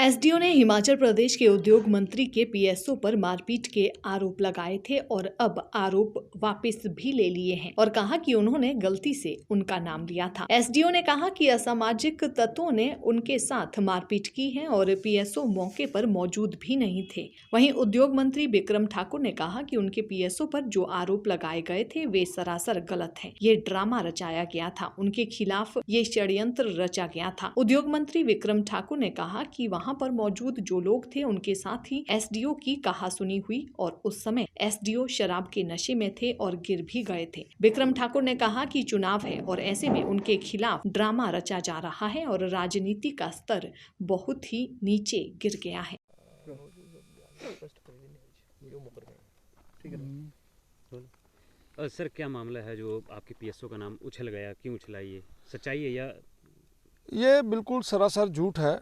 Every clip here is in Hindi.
एसडीओ ने हिमाचल प्रदेश के उद्योग मंत्री के पीएसओ पर मारपीट के आरोप लगाए थे और अब आरोप वापस भी ले लिए हैं और कहा कि उन्होंने गलती से उनका नाम लिया था। एसडीओ ने कहा कि असामाजिक तत्वों ने उनके साथ मारपीट की है और पीएसओ मौके पर मौजूद भी नहीं थे। वहीं उद्योग मंत्री बिक्रम ठाकुर ने कहा कि उनके पीएसओ पर जो आरोप लगाए गए थे वे सरासर गलत है। ये ड्रामा रचाया गया था, उनके खिलाफ ये षड्यंत्र रचा गया था। उद्योग मंत्री बिक्रम ठाकुर ने कहा कि वहाँ पर मौजूद जो लोग थे उनके साथ ही एसडीओ की कहासुनी हुई और उस समय एसडीओ शराब के नशे में थे और गिर भी गए थे। बिक्रम ठाकुर ने कहा कि चुनाव है और ऐसे में उनके खिलाफ ड्रामा रचा जा रहा है और राजनीति का स्तर बहुत ही नीचे गिर गया है। सर, क्या मामला है जो आपके पीएसओ का नाम उछल गया, क्यों उछला? ये सच्चाई है या? ये बिल्कुल सरासर झूठ है।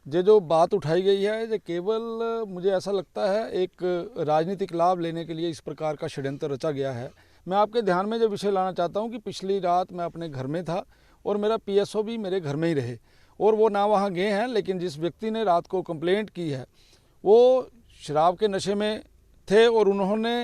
ये जो बात उठाई गई है ये केवल मुझे ऐसा लगता है एक राजनीतिक लाभ लेने के लिए इस प्रकार का षड्यंत्र रचा गया है। मैं आपके ध्यान में जो विषय लाना चाहता हूं कि पिछली रात मैं अपने घर में था और मेरा पीएसओ भी मेरे घर में ही रहे और वो ना वहां गए हैं, लेकिन जिस व्यक्ति ने रात को कंप्लेंट की है वो शराब के नशे में थे और उन्होंने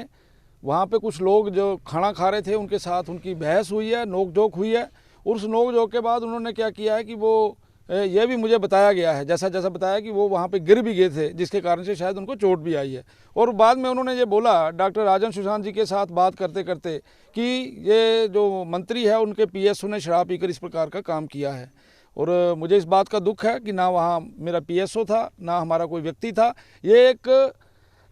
वहाँ पे कुछ लोग जो खाना खा रहे थे उनके साथ उनकी बहस हुई है, नोक-झोंक हुई है। और उस नोक-झोंक के बाद उन्होंने क्या किया है कि वो ये भी मुझे बताया गया है, जैसा बताया कि वो वहाँ पे गिर भी गए थे, जिसके कारण से शायद उनको चोट भी आई है। और बाद में उन्होंने ये बोला डॉक्टर राजन सुशांत जी के साथ बात करते करते कि ये जो मंत्री है उनके पीएसओ ने शराब पीकर इस प्रकार का काम किया है। और मुझे इस बात का दुख है कि ना वहाँ मेरा पीएसओ था, ना हमारा कोई व्यक्ति था। ये एक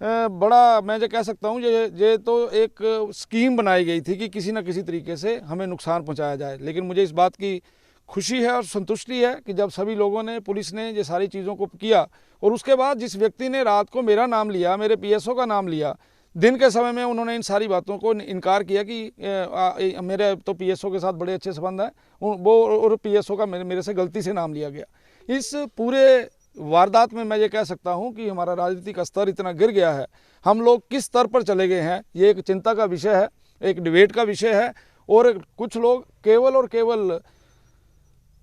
बड़ा मैं जो कह सकता हूँ ये तो एक स्कीम बनाई गई थी कि किसी न किसी तरीके से हमें नुकसान पहुँचाया जाए। लेकिन मुझे इस बात की खुशी है और संतुष्टि है कि जब सभी लोगों ने, पुलिस ने ये सारी चीज़ों को किया और उसके बाद जिस व्यक्ति ने रात को मेरा नाम लिया, मेरे पीएसओ का नाम लिया, दिन के समय में उन्होंने इन सारी बातों को इनकार किया कि मेरे तो पीएसओ के साथ बड़े अच्छे संबंध हैं, वो और पीएसओ का मेरे से गलती से नाम लिया गया। इस पूरे वारदात में मैं ये कह सकता हूं कि हमारा राजनीतिक स्तर इतना गिर गया है, हम लोग किस स्तर पर चले गए हैं, ये एक चिंता का विषय है, एक डिबेट का विषय है। और कुछ लोग केवल और केवल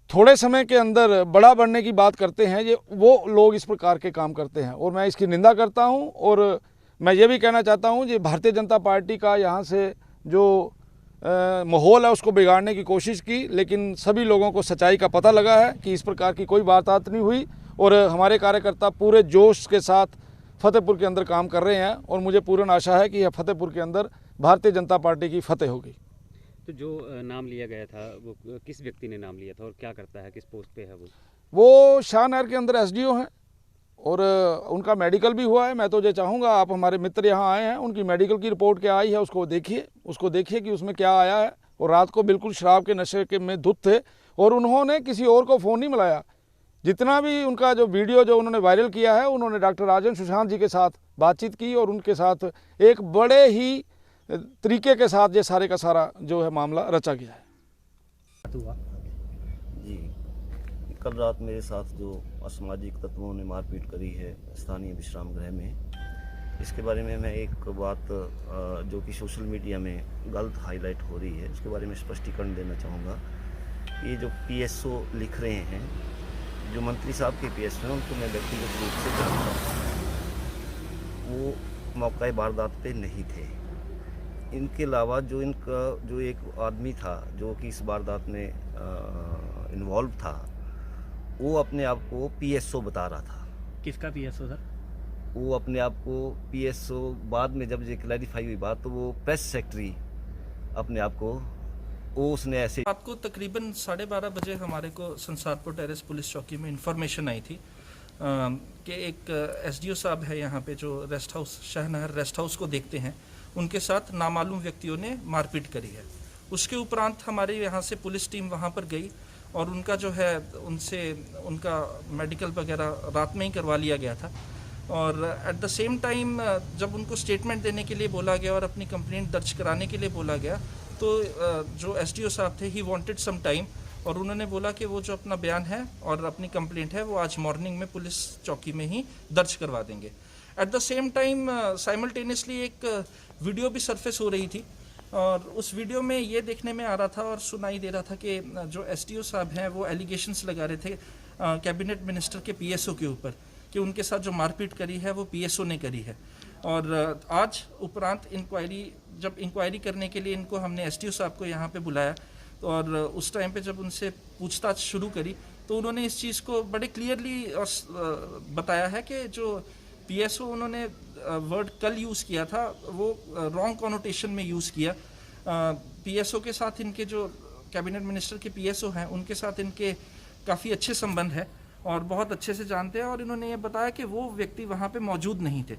थोड़े समय के अंदर बड़ा बनने की बात करते हैं, ये वो लोग इस प्रकार के काम करते हैं और मैं इसकी निंदा करता हूं। और मैं ये भी कहना चाहता हूं ये भारतीय जनता पार्टी का यहाँ से जो माहौल है उसको बिगाड़ने की कोशिश की, लेकिन सभी लोगों को सच्चाई का पता लगा है कि इस प्रकार की कोई वारदात नहीं हुई और हमारे कार्यकर्ता पूरे जोश के साथ फतेहपुर के अंदर काम कर रहे हैं और मुझे पूर्ण आशा है कि यह फतेहपुर के अंदर भारतीय जनता पार्टी की फतेह होगी। तो जो नाम लिया गया था वो किस व्यक्ति ने नाम लिया था और क्या करता है, किस पोस्ट पे है वो शाहनहर के अंदर एसडीओ हैं और उनका मेडिकल भी हुआ है। मैं तो ये चाहूँगा आप हमारे मित्र यहाँ आए हैं, उनकी मेडिकल की रिपोर्ट क्या आई है उसको देखिए कि उसमें क्या आया है। और रात को बिल्कुल शराब के नशे के में धुत थे और उन्होंने किसी और को फ़ोन नहीं मिलाया। जितना भी उनका जो वीडियो जो उन्होंने वायरल किया है, उन्होंने डॉक्टर राजन सुशांत जी के साथ बातचीत की और उनके साथ एक बड़े ही तरीके के साथ ये सारे का सारा जो है मामला रचा गया है। जी, कल रात मेरे साथ जो असामाजिक तत्वों ने मारपीट करी है स्थानीय विश्राम गृह में, इसके बारे में मैं एक बात जो कि सोशल मीडिया में गलत हाईलाइट हो रही है उसके बारे में स्पष्टीकरण देना चाहूँगा। ये जो पीएसओ लिख रहे हैं, जो मंत्री साहब के पीएसओ हैं उनको मैं व्यक्तिगत रूप से जानता हूँ, वो मौका वारदात पे नहीं थे। इनके अलावा जो एक आदमी था जो कि इस वारदात में इन्वॉल्व था, वो अपने आप को पीएसओ बता रहा था। किसका पीएसओ सर? वो अपने आप को पीएसओ, बाद में जब ये क्लैरिफाई हुई बात तो वो प्रेस सेक्रेटरी अपने आप को उसने ऐसे। रात को तकरीबन 12:30 बजे हमारे को संसारपुर टेरेस पुलिस चौकी में इंफॉर्मेशन आई थी कि एक एसडीओ साहब है यहाँ पे जो रेस्ट हाउस, शाहनहर रेस्ट हाउस को देखते हैं, उनके साथ नामालूम व्यक्तियों ने मारपीट करी है। उसके उपरांत हमारे यहाँ से पुलिस टीम वहाँ पर गई और उनका जो है उनका मेडिकल वगैरह रात में ही करवा लिया गया था। और एट द सेम टाइम जब उनको स्टेटमेंट देने के लिए बोला गया और अपनी कंप्लेंट दर्ज कराने के लिए बोला गया तो जो एसडीओ साहब थे ही वांटेड सम टाइम और उन्होंने बोला कि वो जो अपना बयान है और अपनी कंप्लेंट है वो आज मॉर्निंग में पुलिस चौकी में ही दर्ज करवा देंगे। At the same time simultaneously एक वीडियो भी सरफेस हो रही थी और उस वीडियो में ये देखने में आ रहा था और सुनाई दे रहा था कि जो एसडीओ साहब हैं वो एलिगेशंस लगा रहे थे कैबिनेट मिनिस्टर के पीएसओ के ऊपर कि उनके साथ जो मारपीट करी है वो पीएसओ ने करी है। और आज उपरांत जब इंक्वायरी करने के लिए इनको हमने एसडीओ साहब को यहाँ पे बुलाया, तो और उस टाइम पे जब उनसे पूछताछ शुरू करी तो उन्होंने इस चीज़ को बड़े क्लियरली बताया है कि जो पीएसओ उन्होंने वर्ड कल यूज़ किया था वो रॉन्ग कॉनोटेशन में यूज़ किया। पीएसओ के साथ इनके जो कैबिनेट मिनिस्टर के पीएसओ हैं उनके साथ इनके काफ़ी अच्छे संबंध है और बहुत अच्छे से जानते हैं, और इन्होंने ये बताया कि वो व्यक्ति वहाँ पे मौजूद नहीं थे।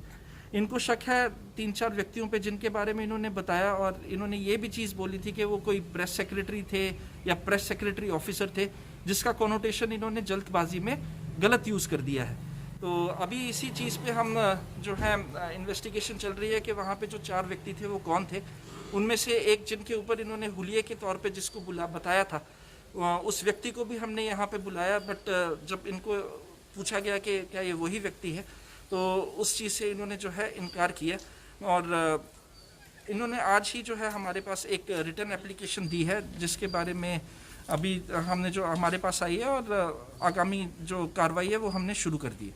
इनको शक है 3-4 व्यक्तियों पे जिनके बारे में इन्होंने बताया, और इन्होंने ये भी चीज़ बोली थी कि वो कोई प्रेस सेक्रेटरी थे या प्रेस सेक्रेटरी ऑफिसर थे, जिसका कॉनोटेशन इन्होंने जल्दबाजी में गलत यूज़ कर दिया है। तो अभी इसी चीज़ पे हम जो है इन्वेस्टिगेशन चल रही है कि वहाँ पे जो 4 व्यक्ति थे वो कौन थे। उनमें से एक जिनके ऊपर इन्होंने हुलिये के तौर पे जिसको बताया था उस व्यक्ति को भी हमने यहाँ पे बुलाया, बट जब इनको पूछा गया कि क्या ये वही व्यक्ति है तो उस चीज़ से इन्होंने जो है इनकार किया। और इन्होंने आज ही जो है हमारे पास एक रिटर्न एप्लीकेशन दी है जिसके बारे में अभी हमने जो हमारे पास आई है, और आगामी जो कार्रवाई है वो हमने शुरू कर दी है।